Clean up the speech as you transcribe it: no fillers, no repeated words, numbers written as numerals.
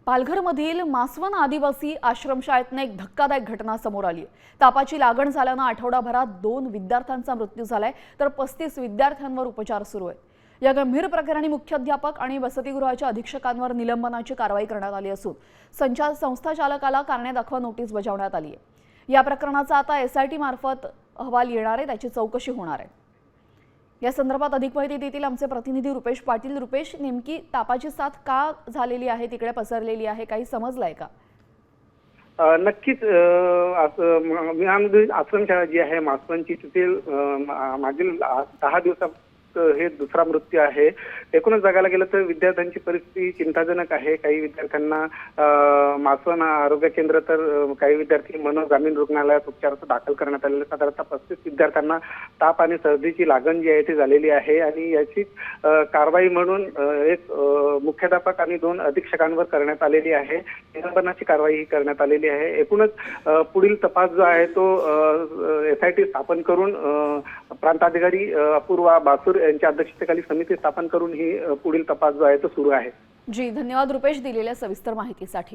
पालघरमधील मासवण आदिवासी आश्रमशाळेतनं एक धक्कादायक घटना समोर आली आहे। तापाची लागण झाल्यानं आठवडाभरात 2 विद्यार्थ्यांचा मृत्यू झालाय, तर 35 विद्यार्थ्यांवर उपचार सुरू आहेत। या गंभीर प्रकरणी मुख्याध्यापक आणि वसतिगृहाच्या अधीक्षकांवर निलंबनाची कारवाई करण्यात आली असून संस्थाचालकाला कारणे दाखवा नोटीस बजावण्यात आली आहे। या प्रकरणाचा आता SIT मार्फत अहवाल येणार आहे, त्याची चौकशी होणार आहे। या संदर्भात अधिक माहिती देतील आमचे प्रतिनिधी रुपेश पाटील। रुपेश, नेमकी तापाची साथ का झालेली आहे, तिकडे पसरलेली आहे, काही समजलंय का? नक्कीच आश्रमशाळा जी आहे मासवणची, तिथे मागील 10 दिवसात हे दुसरा मृत्यू आहे। एकूणच बघायला गेलं तर विद्यार्थ्यांची परिस्थिती चिंताजनक आहे। काही विद्यार्थ्यांना मासवण आरोग्य केंद्र, तर काही विद्यार्थी मनोग्रामीण रुग्णालयात उपचारार्थ दाखल करण्यात आलेले। साधारणतः 35 विद्यार्थ्यांना ताप आणि सर्दीची लागण जी आहे ती झालेली आहे आणि याची कारवाई म्हणून एक मुख्याध्यापक आणि 2 अधीक्षकांवर करण्यात आलेली आहे। निलंबनाची कारवाई ही करण्यात आलेली आहे। एकूणच पुढील तपास जो आहे तो SIT स्थापन करून प्रांताधिकारी अपूर्वा बासूर यांच्या अध्यक्षतेखाली समिती स्थापन करून ही पुढील तपास जो आहे तो सुरू आहे। जी, धन्यवाद रुपेश दिलेल्या सविस्तर माहितीसाठी।